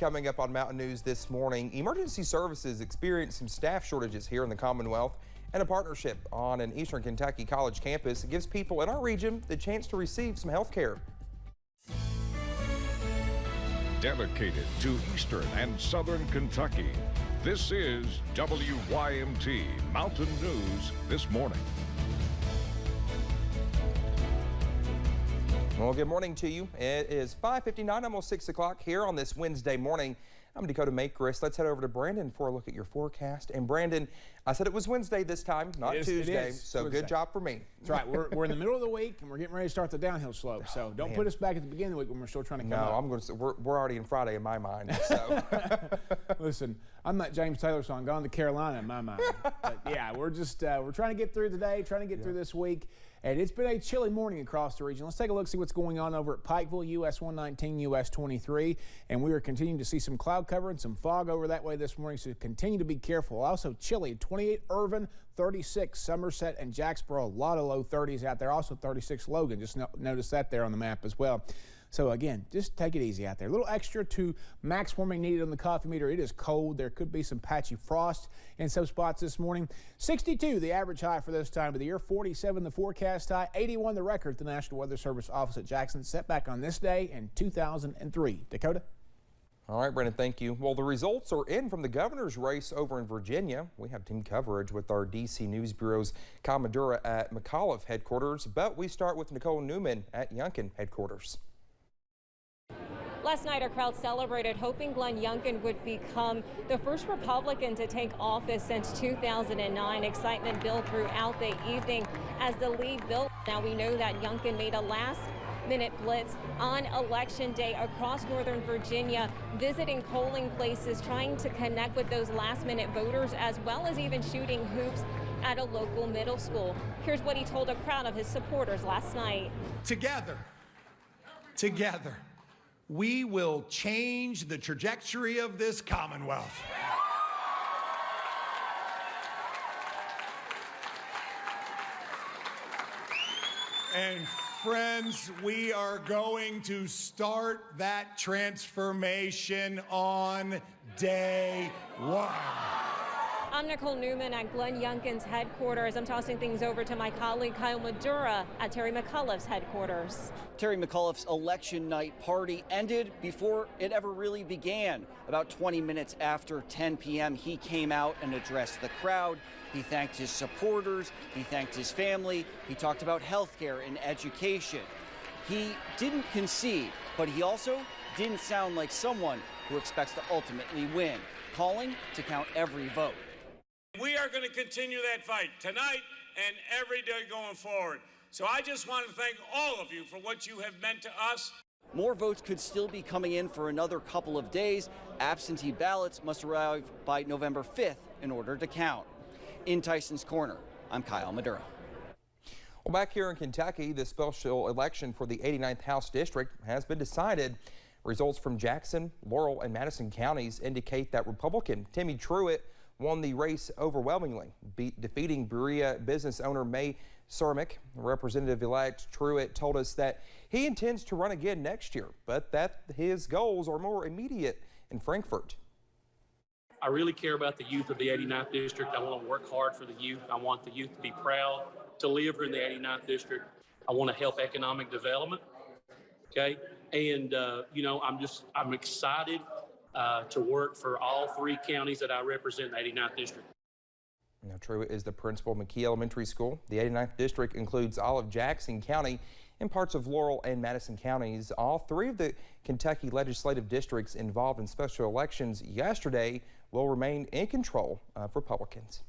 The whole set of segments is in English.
coming up on Mountain News this morning. Emergency services experienced some staff shortages here in the Commonwealth, and a partnership on an Eastern Kentucky college campus gives people in our region the chance to receive some health care. Dedicated to Eastern and Southern Kentucky, this is WYMT Mountain News this morning. Well, good morning to you. It is 5:59, almost 6 o'clock here on this Wednesday morning. I'm Dakota Makrist. Let's head over to Brandon for a look at your forecast. And Brandon, I said it was Wednesday this time, not Tuesday. So good job for me. That's right. We're in the middle of the week and we're getting ready to start the downhill slope. So don't put us back at the beginning of the week when we're still trying to come up. No, I'm going to. We're already in Friday in my mind. So listen, I'm that James Taylor song, "Gone to Carolina" in my mind. But yeah, we're just we're trying to get through today, trying to get through this week. And it's been a chilly morning across the region. Let's take a look, see what's going on over at Pikeville, US 119, US 23. And we are continuing to see some cloud cover and some fog over that way this morning, so continue to be careful. Also chilly, 28 Irvin, 36 Somerset and Jacksboro. A lot of low 30s out there. Also 36 Logan. Just notice that there on the map as well. So again, just take it easy out there. A little extra to max warming needed on the coffee meter. It is cold. There could be some patchy frost in some spots this morning. 62 the average high for this time of the year. 47 the forecast high. 81 the record at the National Weather Service office at Jackson. Set back on this day in 2003. Dakota? All right, Brandon, thank you. Well, the results are in from the governor's race over in Virginia. We have team coverage with our D.C. News Bureau's Kyle Madura at McAuliffe headquarters, but we start with Nicole Newman at Yunkin headquarters. Last night, a crowd celebrated, hoping Glenn Youngkin would become the first Republican to take office since 2009. Excitement built throughout the evening as the lead built. Now we know that Youngkin made a last-minute blitz on Election Day across Northern Virginia, visiting polling places, trying to connect with those last-minute voters, as well as even shooting hoops at a local middle school. Here's what he told a crowd of his supporters last night. Together, we will change the trajectory of this Commonwealth. And friends, we are going to start that transformation on day one. I'm Nicole Newman at Glenn Youngkin's headquarters. I'm tossing things over to my colleague Kyle Madura at Terry McAuliffe's headquarters. Terry McAuliffe's election night party ended before it ever really began. About 20 minutes after 10 p.m., he came out and addressed the crowd. He thanked his supporters. He thanked his family. He talked about health care and education. He didn't concede, but he also didn't sound like someone who expects to ultimately win, calling to count every vote. We are going to continue that fight tonight and every day going forward. So I just want to thank all of you for what you have meant to us. More votes could still be coming in for another couple of days. Absentee ballots must arrive by November 5th in order to count. In Tyson's Corner, I'm Kyle Madura. Well, back here in Kentucky, the special election for the 89th House District has been decided. Results from Jackson, Laurel, and Madison counties indicate that Republican Timmy Truitt won the race overwhelmingly, defeating Berea business owner May Cermak. Representative-elect Truitt told us that he intends to run again next year, but that his goals are more immediate in Frankfort. I really care about the youth of the 89th District. I want to work hard for the youth. I want the youth to be proud to live here in the 89th District. I want to help economic development, okay? And, you know, I'm excited to work for all three counties that I represent in the 89th District. Now, Truitt is the principal of McKee Elementary School. The 89th District includes all of Jackson County and parts of Laurel and Madison counties. All three of the Kentucky legislative districts involved in special elections yesterday will remain in control of Republicans.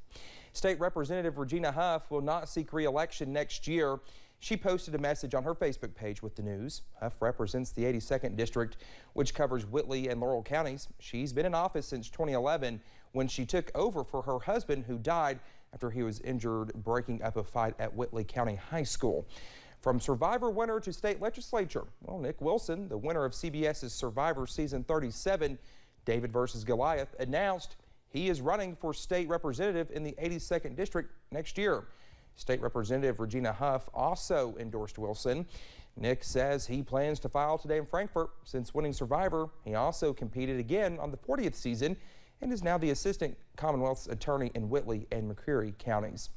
State Representative Regina Huff will not seek re-election next year. She posted a message on her Facebook page with the news. Huff represents the 82nd District, which covers Whitley and Laurel counties. She's been in office since 2011 when she took over for her husband, who died after he was injured breaking up a fight at Whitley County High School. From Survivor winner to state legislature, well, Nick Wilson, the winner of CBS's Survivor Season 37, David versus Goliath, announced he is running for state representative in the 82nd District next year. State Representative Regina Huff also endorsed Wilson. Nick says he plans to file today in Frankfort. Since winning Survivor, he also competed again on the 40th season and is now the Assistant Commonwealth's Attorney in Whitley and McCreary counties.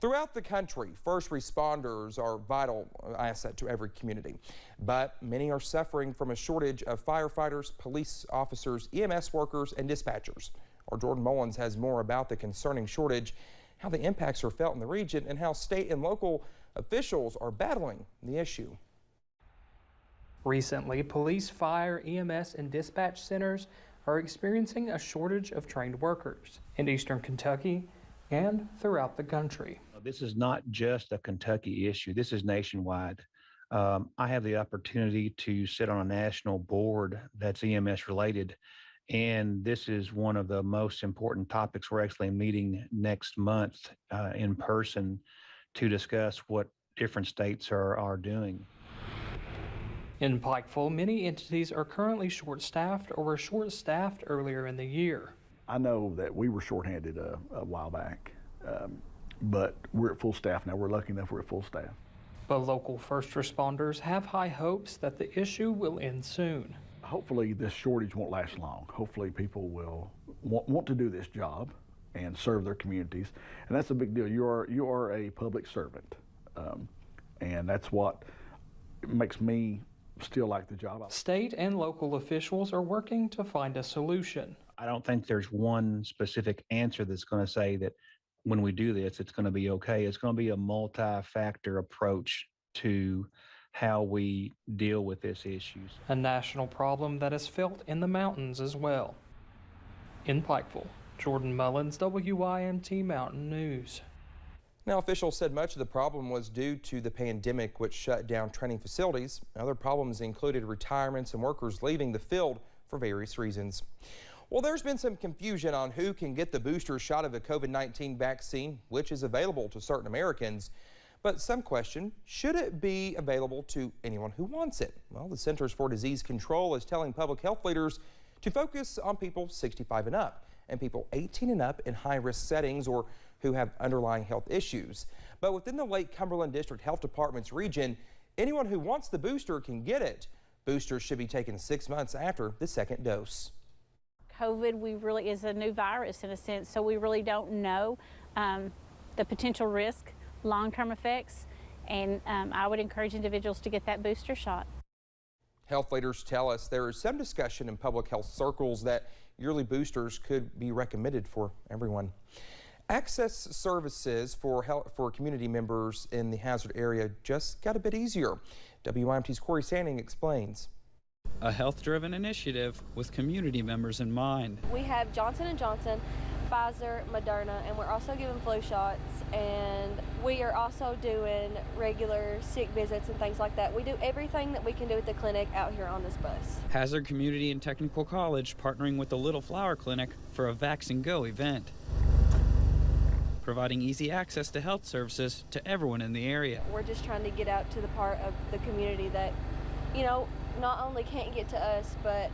Throughout the country, first responders are a vital asset to every community, but many are suffering from a shortage of firefighters, police officers, EMS workers, and dispatchers. Our Jordan Mullins has more about the concerning shortage, how the impacts are felt in the region, and how state and local officials are battling the issue. Recently, police, fire, EMS, and dispatch centers are experiencing a shortage of trained workers in eastern Kentucky and throughout the country. This is not just a Kentucky issue. This is nationwide. I have the opportunity to sit on a national board that's EMS related, and this is one of the most important topics. We're actually meeting next month in person to discuss what different states are doing. In Pikeville, many entities are currently short-staffed or were short-staffed earlier in the year. I know that we were shorthanded a while back, but we're at full staff now. We're lucky enough we're at full staff. But local first responders have high hopes that the issue will end soon. Hopefully this shortage won't last long. Hopefully people will want to do this job and serve their communities, and that's a big deal. You are a public servant, and that's what makes me still like the job. State and local officials are working to find a solution. I don't think there's one specific answer that's going to say that when we do this, it's going to be okay. It's going to be a multi-factor approach to how we deal with this issue. A national problem that is felt in the mountains as well. In Pikeville, Jordan Mullins, WYMT Mountain News. Now, officials said much of the problem was due to the pandemic, which shut down training facilities. Other problems included retirements and workers leaving the field for various reasons. Well, there's been some confusion on who can get the booster shot of the COVID-19 vaccine, which is available to certain Americans. But some question, should it be available to anyone who wants it? Well, the Centers for Disease Control is telling public health leaders to focus on people 65 and up and people 18 and up in high-risk settings or who have underlying health issues. But within the Lake Cumberland District Health Department's region, anyone who wants the booster can get it. Boosters should be taken 6 months after the second dose. COVID is a new virus in a sense, so we really don't know the potential risk, long-term effects, and I would encourage individuals to get that booster shot. Health leaders tell us there is some discussion in public health circles that yearly boosters could be recommended for everyone. Access services for community members in the hazard area just got a bit easier. WYMT's Corey Sanning explains. A health-driven initiative with community members in mind. We have Johnson & Johnson, Pfizer, Moderna, and we're also giving flu shots, and we are also doing regular sick visits and things like that. We do everything that we can do at the clinic out here on this bus. Hazard Community and Technical College partnering with the Little Flower Clinic for a Vaccine Go event, providing easy access to health services to everyone in the area. We're just trying to get out to the part of the community that, not only can't get to us, but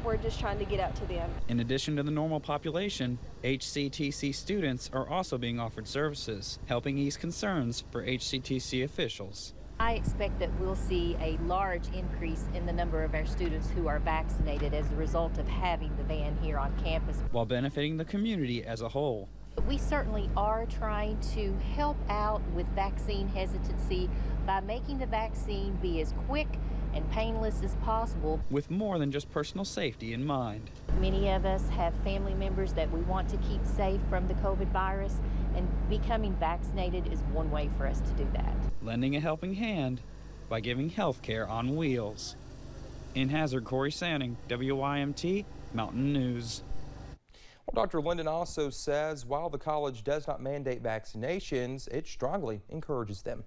we're just trying to get out to them. In addition to the normal population, HCTC students are also being offered services, helping ease concerns for HCTC officials. I expect that we'll see a large increase in the number of our students who are vaccinated as a result of having the van here on campus, while benefiting the community as a whole. We certainly are trying to help out with vaccine hesitancy by making the vaccine be as quick and painless as possible, with more than just personal safety in mind. Many of us have family members that we want to keep safe from the COVID virus, and becoming vaccinated is one way for us to do that. Lending a helping hand by giving health care on wheels. In Hazard, Corey Sanning, WYMT Mountain News. Well, Dr. Linden also says while the college does not mandate vaccinations, it strongly encourages them.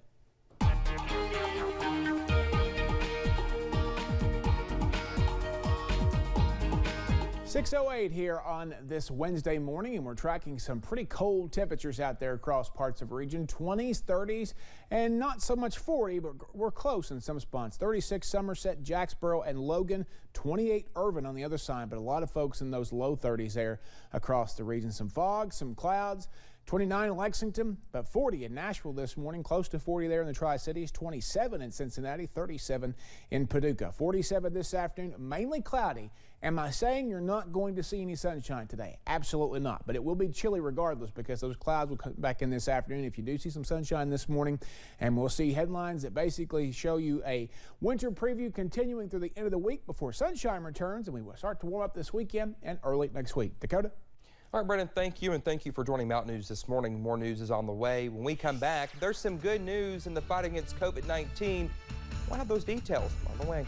6:08 here on this Wednesday morning, and we're tracking some pretty cold temperatures out there across parts of the region. 20s, 30s, and not so much 40, but we're close in some spots. 36 Somerset, Jacksboro, and Logan. 28 Irvin on the other side, but a lot of folks in those low 30s there across the region. Some fog, some clouds. 29 in Lexington, but 40 in Nashville this morning, close to 40 there in the Tri-Cities, 27 in Cincinnati, 37 in Paducah, 47 this afternoon, mainly cloudy. Am I saying you're not going to see any sunshine today? Absolutely not, but it will be chilly regardless because those clouds will come back in this afternoon if you do see some sunshine this morning, and we'll see headlines that basically show you a winter preview continuing through the end of the week before sunshine returns, and we will start to warm up this weekend and early next week. Dakota? All right, Brendan, thank you, and thank you for joining Mountain News this morning. More news is on the way. When we come back, there's some good news in the fight against COVID-19. We'll have those details on the way.